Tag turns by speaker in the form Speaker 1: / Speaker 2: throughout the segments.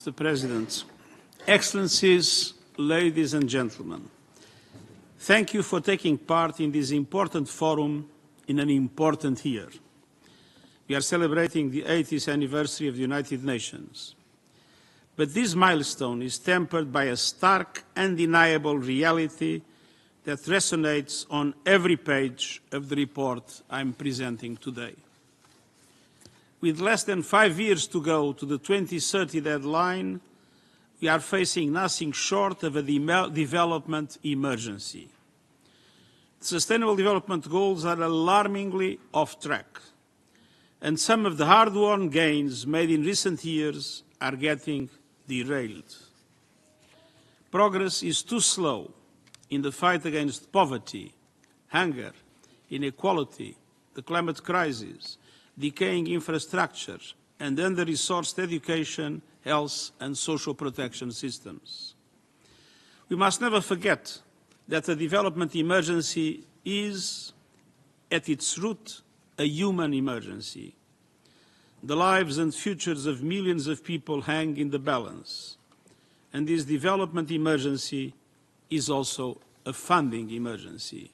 Speaker 1: Mr. President, Excellencies, ladies and gentlemen, thank you for taking part in this important forum in an important year. We are celebrating the 80th anniversary of the United Nations. But this milestone is tempered by a stark, undeniable reality that resonates on every page of the report I am presenting today. With less than 5 years to go to the 2030 deadline, we are facing nothing short of a development emergency. The Sustainable Development Goals are alarmingly off track, and some of the hard-won gains made in recent years are getting derailed. Progress is too slow in the fight against poverty, hunger, inequality, the climate crisis, decaying infrastructure, and under-resourced education, health and social protection systems. We must never forget that a development emergency is, at its root, a human emergency. The lives and futures of millions of people hang in the balance, and this development emergency is also a funding emergency.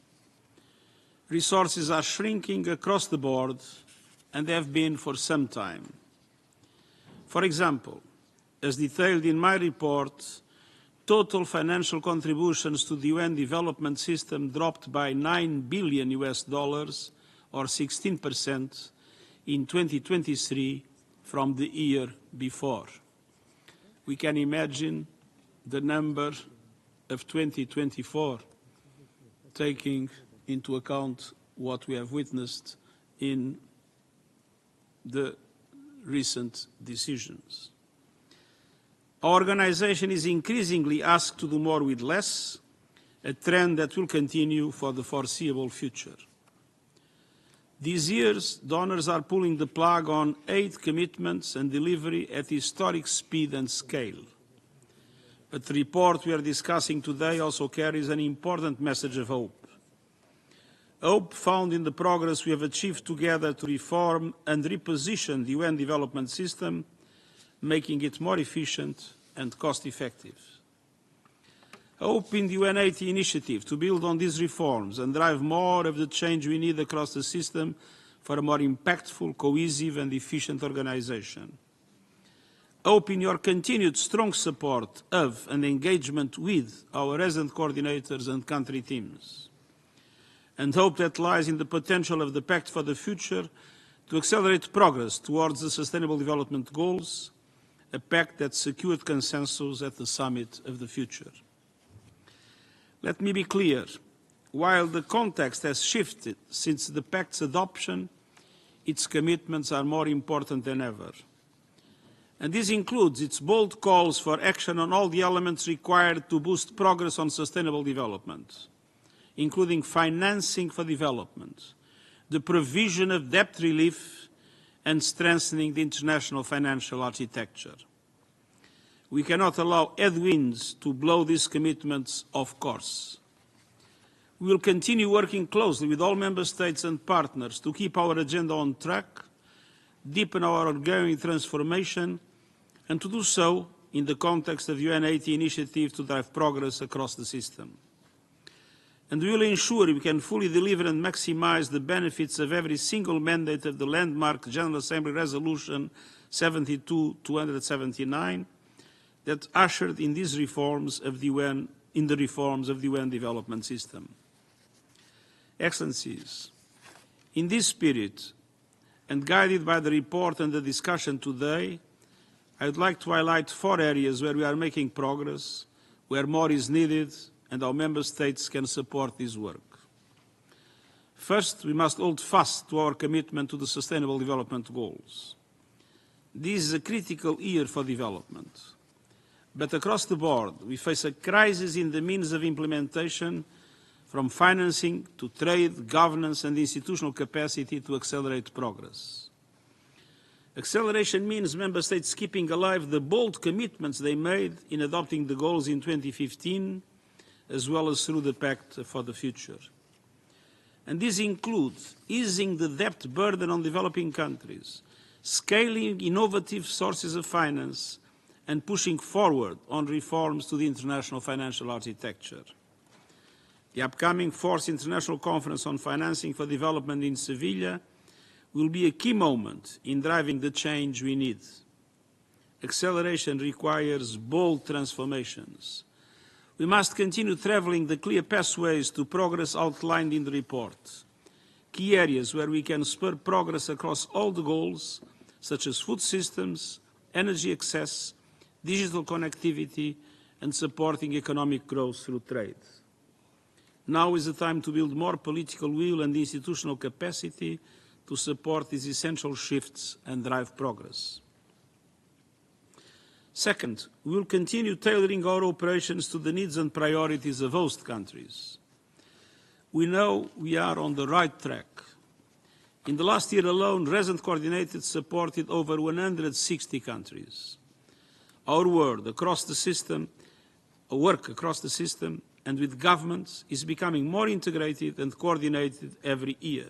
Speaker 1: Resources are shrinking across the board, and they have been for some time. For example, as detailed in my report, total financial contributions to the UN development system dropped by $9 billion or 16% in 2023 from the year before. We can imagine the number of 2024, taking into account what we have witnessed in the recent decisions. Our organization is increasingly asked to do more with less, a trend that will continue for the foreseeable future. These years, donors are pulling the plug on aid commitments and delivery at historic speed and scale. But the report we are discussing today also carries an important message of hope. Hope found in the progress we have achieved together to reform and reposition the UN development system, making it more efficient and cost-effective. Hope in the UN80 initiative to build on these reforms and drive more of the change we need across the system for a more impactful, cohesive and efficient organization. Hope in your continued strong support of and engagement with our resident coordinators and country teams. And hope that lies in the potential of the Pact for the Future to accelerate progress towards the Sustainable Development Goals, a pact that secured consensus at the Summit of the Future. Let me be clear, while the context has shifted since the Pact's adoption, its commitments are more important than ever. And this includes its bold calls for action on all the elements required to boost progress on sustainable development, including financing for development, the provision of debt relief, and strengthening the international financial architecture. We cannot allow headwinds to blow these commitments off course. We will continue working closely with all Member States and partners to keep our agenda on track, deepen our ongoing transformation, and to do so in the context of the UN80 initiative to drive progress across the system. And we will ensure we can fully deliver and maximize the benefits of every single mandate of the landmark General Assembly Resolution 72-279 that ushered in these reforms of the UN, development system. Excellencies, in this spirit, and guided by the report and the discussion today, I would like to highlight 4 areas where we are making progress, where more is needed, and our Member States can support this work. First, we must hold fast to our commitment to the Sustainable Development Goals. This is a critical year for development. But across the board, we face a crisis in the means of implementation, from financing to trade, governance and institutional capacity to accelerate progress. Acceleration means Member States keeping alive the bold commitments they made in adopting the goals in 2015, as well as through the Pact for the Future. And this includes easing the debt burden on developing countries, scaling innovative sources of finance, and pushing forward on reforms to the international financial architecture. The upcoming Fourth International Conference on Financing for Development in Seville will be a key moment in driving the change we need. Acceleration requires bold transformations. We must continue travelling the clear pathways to progress outlined in the report. Key areas where we can spur progress across all the goals, such as food systems, energy access, digital connectivity, and supporting economic growth through trade. Now is the time to build more political will and institutional capacity to support these essential shifts and drive progress. Second, we will continue tailoring our operations to the needs and priorities of host countries. We know we are on the right track. In the last year alone, Resident Coordinated supported over 160 countries. Our work across the system and with governments is becoming more integrated and coordinated every year.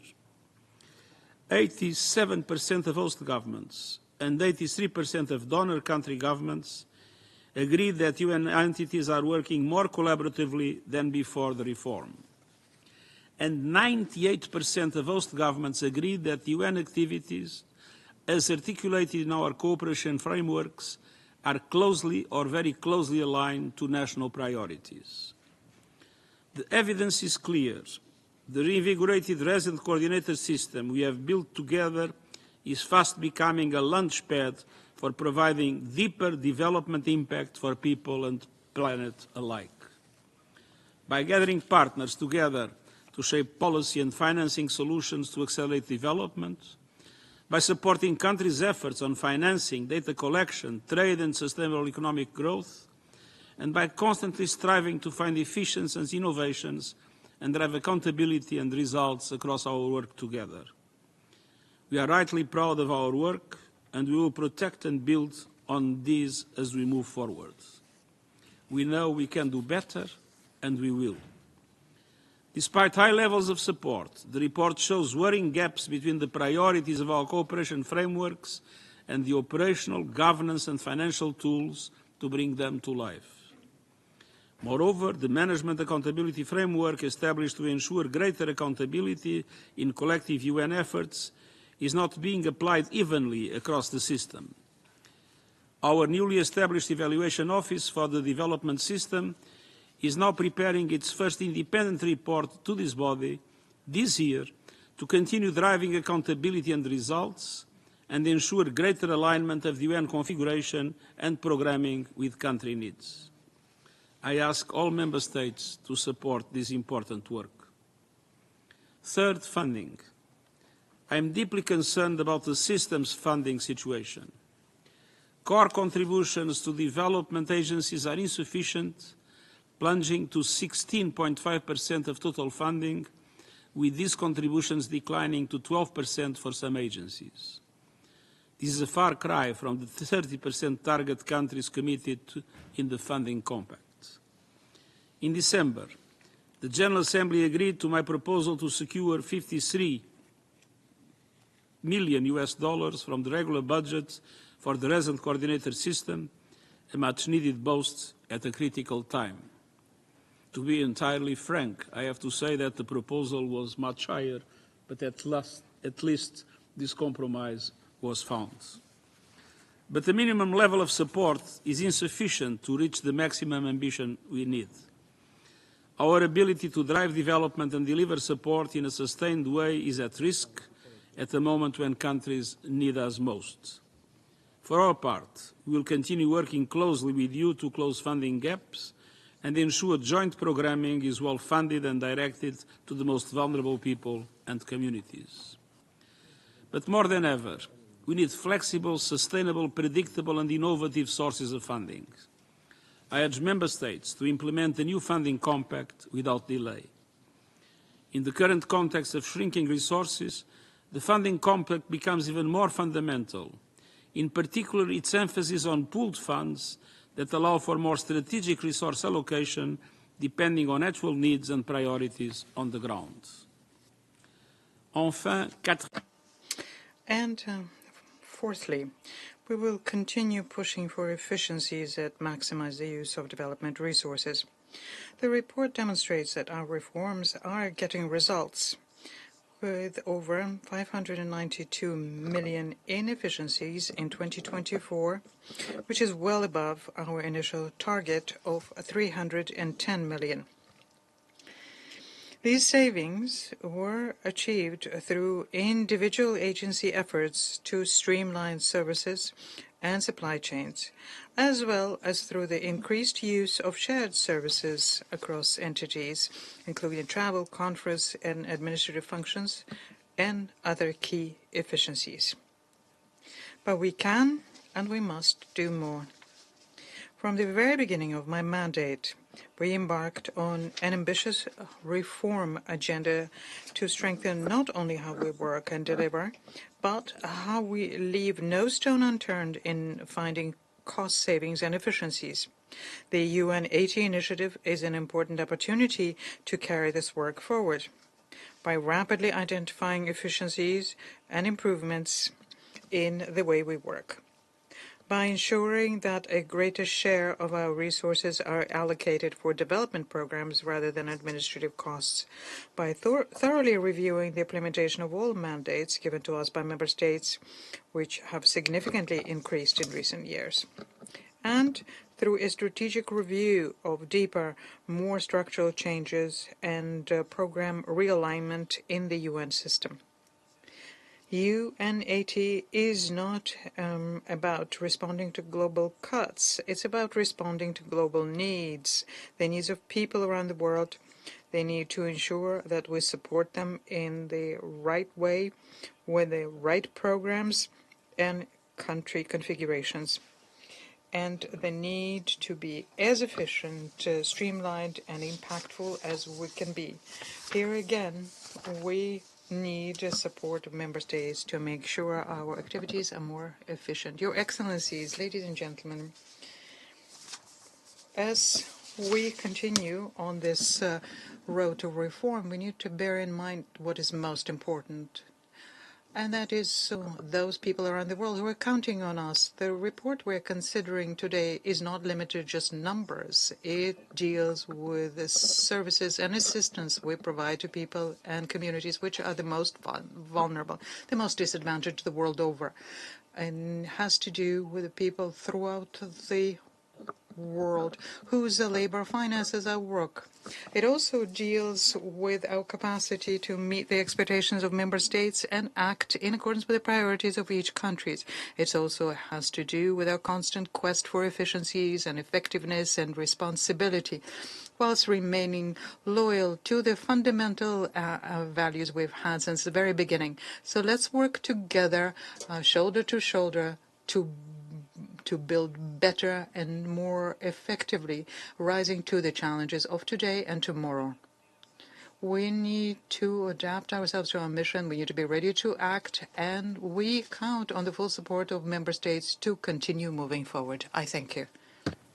Speaker 1: 87% of host governments and 83% of donor country governments agreed that UN entities are working more collaboratively than before the reform. And 98% of host governments agreed that UN activities, as articulated in our cooperation frameworks, are closely or very closely aligned to national priorities. The evidence is clear. The reinvigorated resident coordinator system we have built together is fast becoming a launchpad for providing deeper development impact for people and planet alike. By gathering partners together to shape policy and financing solutions to accelerate development, by supporting countries' efforts on financing, data collection, trade and sustainable economic growth, and by constantly striving to find efficiencies and innovations and drive accountability and results across our work together. We are rightly proud of our work, and we will protect and build on these as we move forward. We know we can do better, and we will. Despite high levels of support, the report shows worrying gaps between the priorities of our cooperation frameworks and the operational, governance and financial tools to bring them to life. Moreover, the management accountability framework established to ensure greater accountability in collective UN efforts is not being applied evenly across the system. Our newly established Evaluation Office for the Development System is now preparing its first independent report to this body this year to continue driving accountability and results and ensure greater alignment of the UN configuration and programming with country needs. I ask all Member States to support this important work. Third, funding. I am deeply concerned about the system's funding situation. Core contributions to development agencies are insufficient, plunging to 16.5% of total funding, with these contributions declining to 12% for some agencies. This is a far cry from the 30% target countries committed in the funding compact. In December, the General Assembly agreed to my proposal to secure $53 million from the regular budget for the resident coordinator system, a much-needed boost at a critical time. To be entirely frank, I have to say that the proposal was much higher, but at least this compromise was found. But the minimum level of support is insufficient to reach the maximum ambition we need. Our ability to drive development and deliver support in a sustained way is at risk at a moment when countries need us most. For our part, we will continue working closely with you to close funding gaps and ensure joint programming is well funded and directed to the most vulnerable people and communities. But more than ever, we need flexible, sustainable, predictable and innovative sources of funding. I urge Member States to implement the new funding compact without delay. In the current context of shrinking resources, the funding compact becomes even more fundamental, in particular its emphasis on pooled funds that allow for more strategic resource allocation depending on actual needs and priorities on the ground. Enfin,
Speaker 2: fourthly, We will continue pushing for efficiencies that maximize the use of development resources. The report demonstrates that our reforms are getting results, with over 592 million in efficiencies in 2024, which is well above our initial target of 310 million. These savings were achieved through individual agency efforts to streamline services and supply chains, as well as through the increased use of shared services across entities, including travel, conference, and administrative functions, and other key efficiencies. But we can and we must do more. From the very beginning of my mandate, we embarked on an ambitious reform agenda to strengthen not only how we work and deliver, but how we leave no stone unturned in finding cost savings and efficiencies. The UN80 initiative is an important opportunity to carry this work forward by rapidly identifying efficiencies and improvements in the way we work, by ensuring that a greater share of our resources are allocated for development programs rather than administrative costs, by thoroughly reviewing the implementation of all mandates given to us by member states, which have significantly increased in recent years, and through a strategic review of deeper, more structural changes and program realignment in the UN system. UN80 is not about responding to global cuts. It's about responding to global needs, the needs of people around the world. They need to ensure that we support them in the right way, with the right programs and country configurations, and the need to be as efficient, streamlined, and impactful as we can be. Here again, we need support of member states to make sure our activities are more efficient. Your Excellencies, ladies and gentlemen, as we continue on this road to reform, we need to bear in mind what is most important, and that is those people around the world who are counting on us. The report we're considering today is not limited to just numbers. It deals with the services and assistance we provide to people and communities which are the most vulnerable, the most disadvantaged the world over, and has to do with the people throughout the world whose labor finances our work. It also deals with our capacity to meet the expectations of member states and act in accordance with the priorities of each country. It also has to do with our constant quest for efficiencies and effectiveness and responsibility, whilst remaining loyal to the fundamental values we've had since the very beginning. So let's work together, shoulder to shoulder, to build better and more effectively, rising to the challenges of today and tomorrow. We need to adapt ourselves to our mission. We need to be ready to act, and we count on the full support of member states to continue moving forward. I thank you.